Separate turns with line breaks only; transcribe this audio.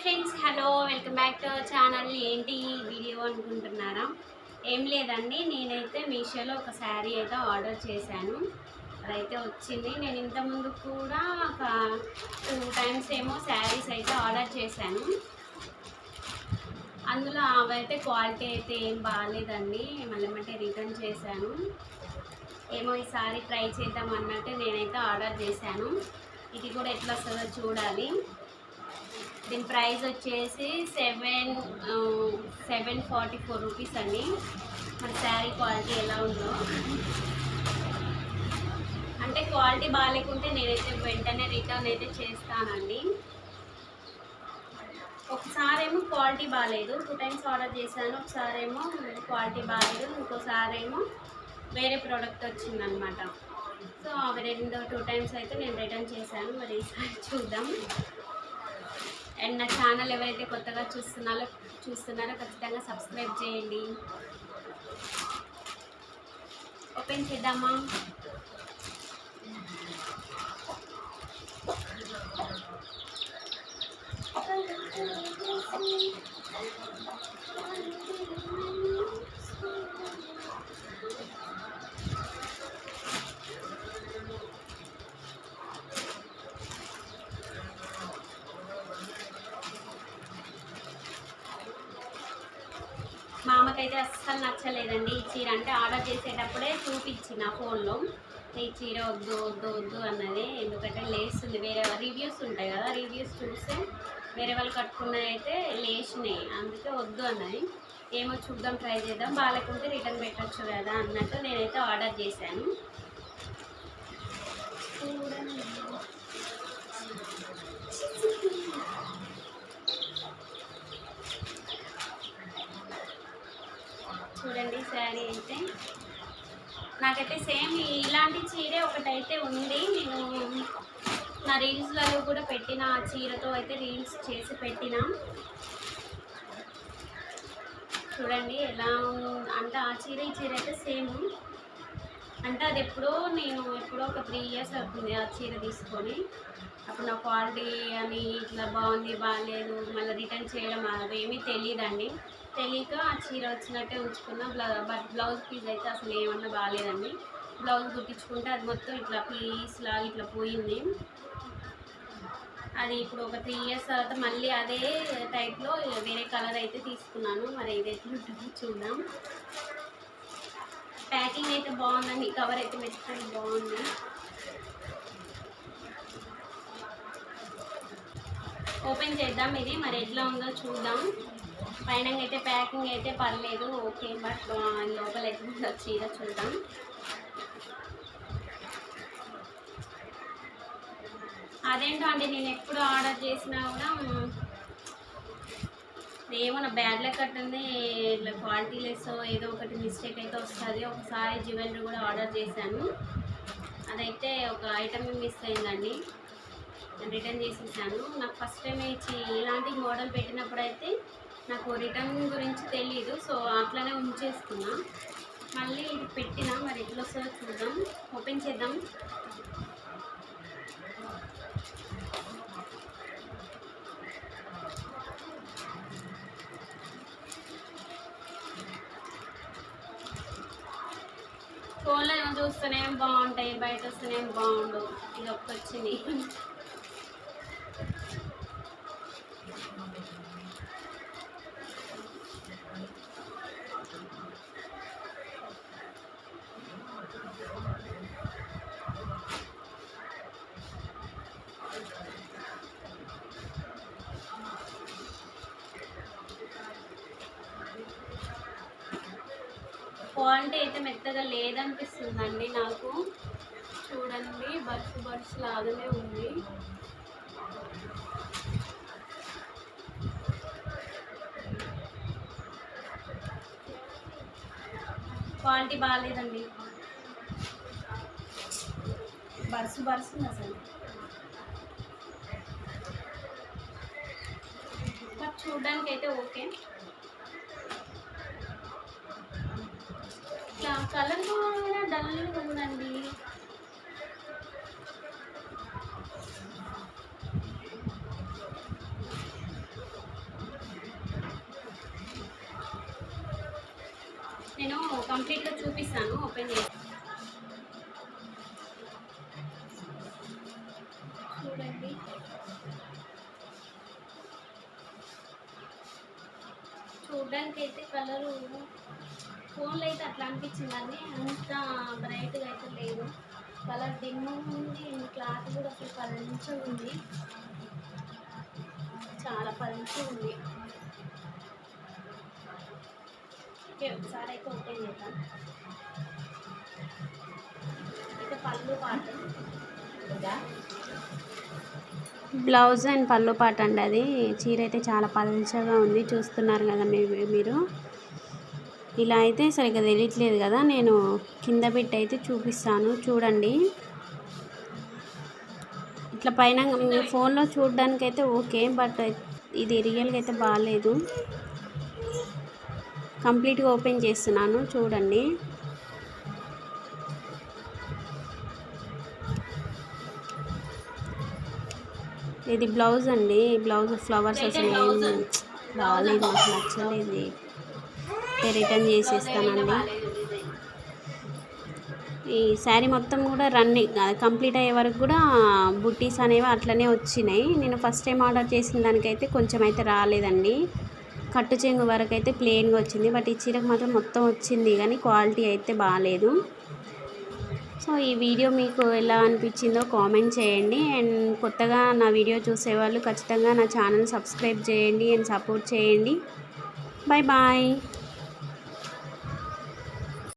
Friends, hello, welcome back to our channel. ఏంటి ఈ video అనుకుంటున్నారా? ఏం లేదండి, నేనైతే మీషోలో ఒక శారీ అయితే ఆర్డర్ చేశాను. అదైతే వచ్చింది. నేను ఇంతకుముందు కూడా ఒక 2 టైమ్స్ ఏమో శారీస్ అయితే ఆర్డర్ చేశాను. అందులో అవైతే క్వాలిటీ అయితే ఏం బాగాలేదండి. మళ్ళీ రిటర్న్ చేశాను. ఏమో ఈసారి ట్రై చేద్దాం అన్నట్టు నేనైతే ఆర్డర్ చేశాను. ఇది కూడా ఎట్లా వస్తుందో చూడాలి. దీని ప్రైస్ వచ్చేసి 744 రూపీస్ అండి. మన శారీ క్వాలిటీ ఎలా ఉందో, అంటే క్వాలిటీ బాగాలేకుంటే నేనైతే వెంటనే రిటర్న్ అయితే చేస్తానండి. ఒకసారి ఏమో క్వాలిటీ బాగాలేదు, 2 టైమ్స్ ఆర్డర్ చేశాను. ఒకసారి ఏమో క్వాలిటీ బాగాలేదు, ఇంకోసారి ఏమో వేరే ప్రోడక్ట్ వచ్చిందనమాట. సో అవి 2 టైమ్స్ అయితే నేను రిటర్న్ చేశాను. మరి ఈసారి చూద్దాం. అండ్ నా ఛానల్ ఎవరైతే కొత్తగా చూస్తున్నారో ఖచ్చితంగా సబ్స్క్రైబ్ చేయండి. ఓపెన్ చేద్దామా? మా అమ్మకైతే అస్సలు నచ్చలేదండి ఈ చీర. అంటే ఆర్డర్ చేసేటప్పుడే చూపించిన ఫోన్లో, ఈ చీర వద్దు వద్దు వద్దు అన్నది. ఎందుకంటే లేస్తుంది, వేరే రివ్యూస్ ఉంటాయి కదా, రివ్యూస్ చూస్తే వేరే వాళ్ళు కట్టుకున్నది అయితే లేచినాయి, అందుకే వద్దు అన్నది. ఏమో చూద్దాం, ట్రై చేద్దాం, బాగాలేకుంటే రిటర్న్ పెట్టచ్చు కదా అన్నట్టు నేనైతే ఆర్డర్ చేశాను. చూడండి శారీ అయితే నాకైతే సేమ్ ఇలాంటి చీరే ఒకటైతే ఉంది. నేను నా రీల్స్లలో కూడా పెట్టిన, ఆ చీరతో అయితే రీల్స్ చేసి పెట్టిన. చూడండి ఎలా అంటే ఆ చీర ఈ చీర అయితే సేమ్. అంటే అది ఎప్పుడో ఒక 3 ఇయర్స్ అవుతుంది ఆ చీర తీసుకొని. అప్పుడు నా క్వాలిటీ అని ఇట్లా బాగుంది బాగాలేదు మళ్ళీ రిటర్న్ చేయడం అవేమీ తెలియదండి. తెలియక ఆ చీర వచ్చినట్టే ఉంచుకున్నా. బట్ బ్లౌజ్ పీస్ అయితే అసలు ఏమన్నా బాగాలేదండి. బ్లౌజ్ కుట్టించుకుంటే అది మొత్తం ఇట్లా పీస్ లాగా ఇట్లా పోయింది. అది ఇప్పుడు ఒక 3 ఇయర్స్ తర్వాత మళ్ళీ అదే టైప్లో వేరే కలర్ అయితే తీసుకున్నాను. మరి ఇదైతే ఉంటుందో చూద్దాం. ప్యాకింగ్ అయితే బాగుందండి, కవర్ అయితే మెత్తగా బాగుంది. ఓపెన్ చేద్దాం ఇది, మరి ఎట్లా ఉందో చూద్దాం. పైన అయితే ప్యాకింగ్ అయితే పర్లేదు, ఓకే. బట్ లోపల అయితే ఉందో చీర చూద్దాం. అదేంటో అండి, నేను ఎప్పుడు ఆర్డర్ చేసినా కూడా ఏమన్నా బ్యాడ్ లక్ కట్టింది, ఇట్లా క్వాలిటీ లెస్ ఏదో ఒకటి మిస్టేక్ అయితే వస్తుంది. ఒకసారి జ్యువెలరీ కూడా ఆర్డర్ చేశాను, అదైతే ఒక ఐటమ్ మిస్ అయిందండి. నేను రిటర్న్ చేసేసాను. నాకు ఫస్ట్ టైం ఇలాంటి మోడల్ పెట్టినప్పుడు అయితే నాకు రిటర్న్ గురించి తెలియదు, సో అట్లనే ఉంచేసుకున్నా. మళ్ళీ ఇది పెట్టినా, మరి ఎట్లా వస్తుందో చూద్దాం. ఓపెన్ చేద్దాం. ఫోన్లో ఏమో చూస్తేనే బాగుంటాయి, బయట వస్తేనే బాగుండు. ఇది ఒక్కటి వచ్చింది. క్వాలిటీ అయితే మెత్తగా లేదనిపిస్తుందండి నాకు. చూడండి, బర్డ్స్ లాగానే ఉంది. క్వాలిటీ బాగాలేదండి, బర్డ్స్ అసలు. బట్ చూడడానికి అయితే ఓకే. కలర్ కూడా డల్గా ఉందండి. కంప్లీట్గా చూపిస్తాను. ఓపెన్ చేసి చూడండి. చూడడానికి అయితే కలరు ఫోన్లో అయితే అట్లా అనిపించింది, కానీ అంత బ్రైట్గా అయితే లేదు. కలర్ డిమ్ ఉంది, క్లాత్ కూడా అసలు పలుచగా ఉంది, చాలా పలుచగా ఉంది. ఓకే, ఒకసారి అయితే ఓపెన్ చేద్దాం. అయితే పళ్ళు పాట, బ్లౌజ్ అండ్ పళ్ళు పాట అండి. అది చీర అయితే చాలా పలుచగా ఉంది, చూస్తున్నారు కదా మీరు. ఇలా అయితే సరిగ్గా తెలియట్లేదు కదా, నేను కింద పెట్టి అయితే చూపిస్తాను చూడండి. ఇట్లా పైన మీ ఫోన్లో చూడడానికి అయితే ఓకే, బట్ ఇది రియల్గా అయితే బాగాలేదు. కంప్లీట్గా ఓపెన్ చేస్తున్నాను చూడండి. ఇది బ్లౌజ్ అండి. బ్లౌజ్ ఫ్లవర్స్ అసలు ఏం బాగాలేదు, నాకు నచ్చలేదు. రిటర్న్ చేసేస్తానండి. ఈ శారీ మొత్తం కూడా రన్నింగ్ కంప్లీట్ అయ్యే వరకు కూడా బుట్టీస్ అనేవి అట్లనే వచ్చినాయి. నేను ఫస్ట్ టైం ఆర్డర్ చేసిన దానికైతే కొంచెం అయితే రాలేదండి. కట్టు చెంగు వరకు అయితే ప్లెయిన్గా వచ్చింది, బట్ ఈ చీరకు మాత్రం మొత్తం వచ్చింది, కానీ క్వాలిటీ అయితే బాగాలేదు. సో ఈ వీడియో మీకు ఎలా అనిపించిందో కామెంట్ చేయండి. అండ్ కొత్తగా నా వీడియో చూసేవాళ్ళు ఖచ్చితంగా నా ఛానల్ సబ్స్క్రైబ్ చేయండి అండ్ సపోర్ట్ చేయండి. Bye bye.